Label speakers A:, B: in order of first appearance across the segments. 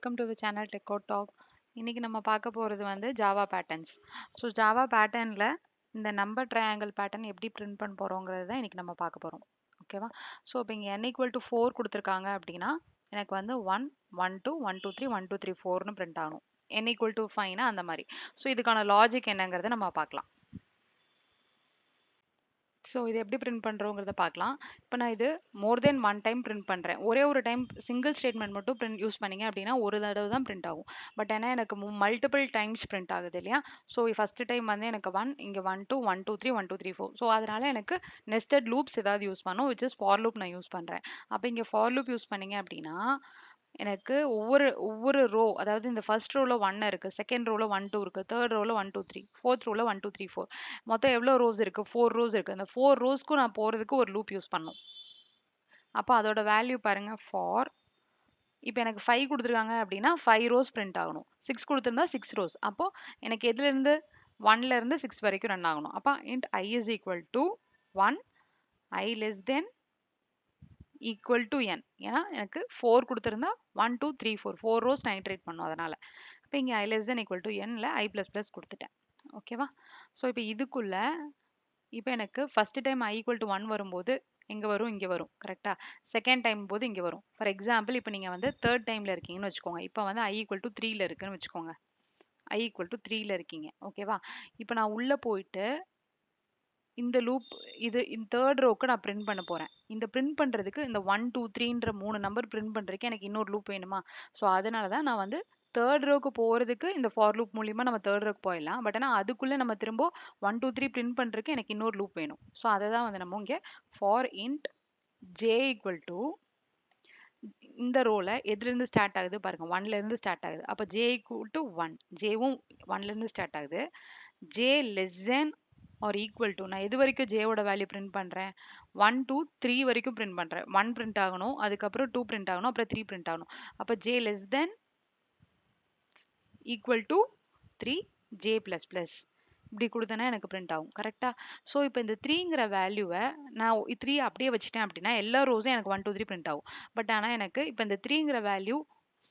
A: Welcome to the channel tech code talk. இன்னைக்கு நம்ம பார்க்க போகிறது வந்து ஜாவா பேட்டர்ன்ஸ். ஸோ ஜாவா பேட்டர்னில் இந்த நம்பர் ட்ரையாங்கிள் பேட்டர்ன் எப்படி பிரிண்ட் பண்ண போகிறோங்கிறது தான் இன்னைக்கு நம்ம பார்க்க போகிறோம். ஓகேவா? ஸோ இப்போ இங்கே n = 4 கொடுத்துருக்காங்க அப்படின்னா எனக்கு வந்து 1 1 2 1 2 3 1 2 3 4னு பிரிண்ட் ஆகணும். n = 5னா அந்த மாதிரி. ஸோ இதுக்கான லாஜிக் என்னங்கிறத நம்ம பார்க்கலாம். ஸோ இது எப்படி பிரிண்ட் பண்ணுறோங்கிறத பார்க்கலாம். இப்போ நான் இது மோர் தென் ஒன் டைம் பிரிண்ட் பண்ணுறேன். ஒரே ஒரு டைம் சிங்கிள் ஸ்டேட்மெண்ட் மட்டும் பிரிண்ட் யூஸ் பண்ணிங்க அப்படின்னா ஒரு தடவை தான் பிரிண்ட் ஆகும். பட் ஏன்னா எனக்கு மல்டிபிள் டைம்ஸ் பிரிண்ட் ஆகுது இல்லையா? ஸோ ஃபஸ்ட்டு டைம் வந்து எனக்கு 1, இங்கே 1 2 1 2 3 1 2 3 4. ஸோ அதனால எனக்கு நெஸ்டட் லூப்ஸ் ஏதாவது யூஸ் பண்ணும், விச் இஸ் ஃபார் லூப் நான் யூஸ் பண்ணுறேன். அப்போ இங்கே ஃபார் லூப் யூஸ் பண்ணிங்க அப்படின்னா எனக்கு ஒவ்வொரு ரோ, அதாவது இந்த ஃபர்ஸ்ட் ரோவில் 1 இருக்குது, செகண்ட் ரோவில் 1 2 இருக்குது, தேர்ட் ரோவில் 1 2 3, ஃபோர்த் ரோவில் 1 2 3 4, மொத்தம் எவ்வளோ ரோஸ் இருக்குது? 4 ரோஸ் இருக்குது. அந்த 4 ரோஸ்க்கும் நான் போகிறதுக்கு ஒரு லூப் யூஸ் பண்ணணும். அப்போ அதோட வேல்யூ பாருங்கள், ஃபார் இப்போ எனக்கு 5 கொடுத்துருக்காங்க அப்படின்னா 5 ரோஸ் பிரிண்ட் ஆகணும். 6 கொடுத்துருந்தா 6 ரோஸ். அப்போது எனக்கு எதுலேருந்து 1லேருந்து 6 வரைக்கும் ரன் ஆகணும். அப்போ int I is equal to 1, I less than equal to n. ஏன்னா எனக்கு 4 கொடுத்துருந்தா 1 2 3 4 4 ரோஸ் நான் இட்ரேட் பண்ணும் அதனால். இப்போ இங்கே I less than equal to nல I ++ கொடுத்துட்டேன். ஓகேவா? ஸோ இப்போ இதுக்குள்ள இப்போ எனக்கு ஃபஸ்ட்டு டைம் I = 1 வரும்போது எங்கே வரும்? இங்கே வரும். கரெக்டாக? செகண்ட் டைம் போது இங்கே வரும். ஃபார் எக்ஸாம்பிள் இப்போ நீங்கள் வந்து தேர்ட் டைமில் இருக்கீங்கன்னு வச்சுக்கோங்க. இப்போ வந்து I = 3ல இருக்குன்னு வச்சுக்கோங்க. I = 3ல இருக்கீங்க. ஓகேவா? இப்போ நான் உள்ளே போயிட்டு இந்த லூப் இந்த தேர்ட் ரோக்கு நான் பிரிண்ட் பண்ண போகிறேன். இந்த பிரிண்ட் பண்ணுறதுக்கு இந்த 1 2 3ன்ற 3 நம்பர் பிரிண்ட் பண்ணுறதுக்கு எனக்கு இன்னொரு லூப் வேணுமா? ஸோ அதனால தான் நான் வந்து தேர்ட் ரோக்கு போகிறதுக்கு இந்த ஃபார் லூப் மூலிமா நம்ம தேர்ட் ரோக்கு போயிடலாம். பட் ஆனால் அதுக்குள்ளே நம்ம திரும்ப 1 2 3 பிரிண்ட் பண்ணுறதுக்கு எனக்கு இன்னொரு லூப் வேணும். ஸோ அதை தான் வந்து நம்ம இங்கே ஃபார் int j = இந்த ரோவில் எதுலேருந்து ஸ்டார்ட் ஆகுது பாருங்கள், 1லேருந்து ஸ்டார்ட் ஆகுது. அப்போ j = 1, ஜேவும் 1லேருந்து ஸ்டார்ட் ஆகுது. j less than or equal to, நான் எது வரைக்கும் ஜேவோட வேல்யூ பிரிண்ட் பண்ணுறேன்? 1 2 3 வரைக்கும் பிரிண்ட் பண்ணுறேன். 1 பிரிண்ட் ஆகணும், அதுக்கப்புறம் 2 பிரிண்ட் ஆகணும், அப்புறம் 3 பிரிண்ட் ஆகணும். அப்போ j less than equal to 3 j ++, இப்படி கொடுத்தனா எனக்கு பிரிண்ட் ஆகும். கரெக்டாக? ஸோ இப்போ இந்த 3ங்கிற வேல்யூவை நான் 3 அப்படியே வச்சுட்டேன் அப்படின்னா எல்லா ரோஸும் எனக்கு 1 2 3 பிரிண்ட் ஆகும். பட் ஆனால் எனக்கு இப்போ இந்த 3ங்கிற வேல்யூ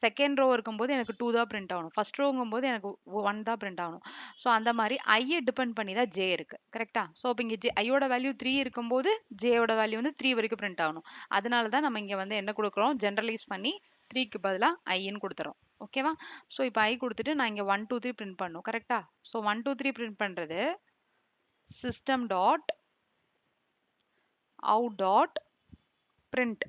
A: செகண்ட் ரோ இருக்கும்போது எனக்கு 2 தான் பிரிண்ட் ஆகணும். ஃபர்ஸ்ட் ரோங்கும்போது எனக்கு 1 தான் பிரிண்ட் ஆகணும். ஸோ அந்த மாதிரி ஐயை டிபெண்ட் பண்ணி தான் ஜே இருக்குது. கரெக்டாக? ஸோ இப்போ இங்கே ஐயோட வேல்யூ 3 இருக்கும்போது ஜேயோட வேல்யூ வந்து 3 வரைக்கும் பிரிண்ட் ஆகணும். அதனால தான் நம்ம இங்கே வந்து என்ன கொடுக்குறோம்? ஜென்ரலைஸ் பண்ணி 3க்கு பதிலாக ஐன்னு கொடுத்துறோம். ஓகேவா? ஸோ இப்போ ஐ கொடுத்துட்டு நான் இங்கே 1 2 3 பிரிண்ட் பண்ணணும். கரெக்டாக? ஸோ 1 2 3 பிரிண்ட் பண்ணுறது system dot out dot print.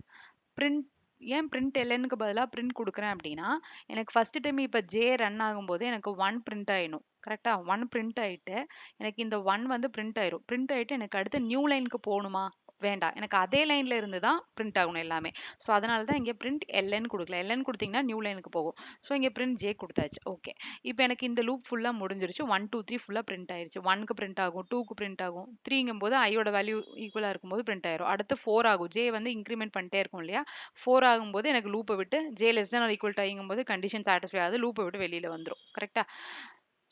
A: ஏன் print lnக்கு பதிலாக print கொடுக்குறேன் அப்படின்னா எனக்கு ஃபர்ஸ்ட் டைம் இப்போ ஜே ரன் ஆகும்போது எனக்கு 1 பிரிண்ட் ஆயிடும். கரெக்டாக? 1 பிரிண்ட் ஆகிட்டு எனக்கு இந்த 1 வந்து பிரிண்ட் ஆயிரும். பிரிண்ட் ஆகிட்டு எனக்கு அடுத்து நியூ லைனுக்கு போகணுமா? வேண்டாம், எனக்கு அதே லைனில் இருந்து தான் பிரிண்ட் ஆகணும் எல்லாமே. ஸோ அதனால தான் இங்கே பிரிண்ட் ln கொடுக்கல. ln கொடுத்தீங்கன்னா நியூ லைனுக்கு போகும். ஸோ இங்கே பிரிண்ட் ஜே கொடுத்தாச்சு. ஓகே, இப்போ எனக்கு இந்த லூப் ஃபுல்லாக முடிஞ்சிருச்சு. 1 2 3 ஃபுல்லாக பிரிண்ட் ஆயிடுச்சு. 1க்கு பிரிண்ட் ஆகும், 2க்கு பிரிண்ட் ஆகும், 3ங்கும்போது ஐயோட வேல்யூ ஈக்குவலாக இருக்கும்போது பிரிண்ட் ஆயிரும். அடுத்து 4 ஆகும். ஜே வந்து இன்க்ரிமெண்ட் பண்ணிட்டே இருக்கும் இல்லையா? 4 ஆகும்போது எனக்கு லூப்பை விட்டு J less than or equal to ஐங்கும்போது கண்டிஷன் சாட்டிஸ்ஃபை ஆகுது, லூப்பை விட்டு வெளியில் வந்துடும். கரெக்டாக?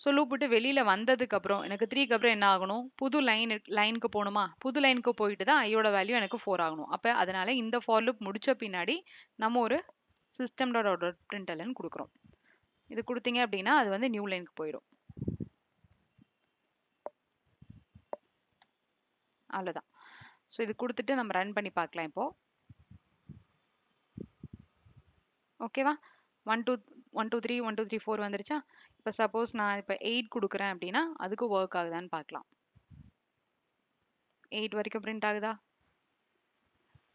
A: ஸோ லூப் விட்டு வெளியில் வந்ததுக்கப்புறம் எனக்கு 3க்கு அப்புறம் என்ன ஆகணும்? புது லைனுக்கு போகணுமா? புது லைனுக்கு போயிட்டு தான் ஐயோட வேல்யூ எனக்கு 4 ஆகணும். அப்போ அதனால் இந்த ஃபார் லூப் முடித்த பின்னாடி நம்ம ஒரு system.out.println கொடுக்குறோம். இது கொடுத்தீங்க அப்படின்னா அது வந்து நியூ லைனுக்கு போயிடும். அவ்வளோதான். ஸோ இது கொடுத்துட்டு நம்ம ரன் பண்ணி பார்க்கலாம் இப்போது. ஓகேவா? 1 2 3 1 2 3 4 வந்துருச்சா? இப்போ சப்போஸ் நான் இப்போ 8 கொடுக்குறேன் அப்படின்னா அதுக்கு ஒர்க் ஆகுதான்னு பார்க்கலாம். 8 வரைக்கும் பிரிண்ட் ஆகுதா?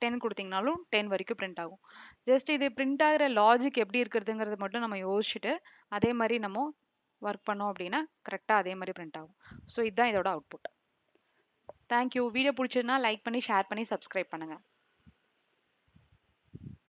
A: 10 கொடுத்தீங்கனாலும் 10 வரைக்கும் பிரிண்ட் ஆகும். ஜஸ்ட் இது பிரிண்ட் ஆகிற லாஜிக் எப்படி இருக்கிறதுங்கிறது மட்டும் நம்ம யோசிச்சுட்டு அதே மாதிரி நம்ம ஒர்க் பண்ணோம் அப்படின்னா கரெக்டாக அதே மாதிரி பிரிண்ட் ஆகும். ஸோ இதுதான் இதோட அவுட்புட். தேங்க்யூ. வீடியோ பிடிச்சதுன்னா லைக் பண்ணி ஷேர் பண்ணி சப்ஸ்கிரைப் பண்ணுங்கள்.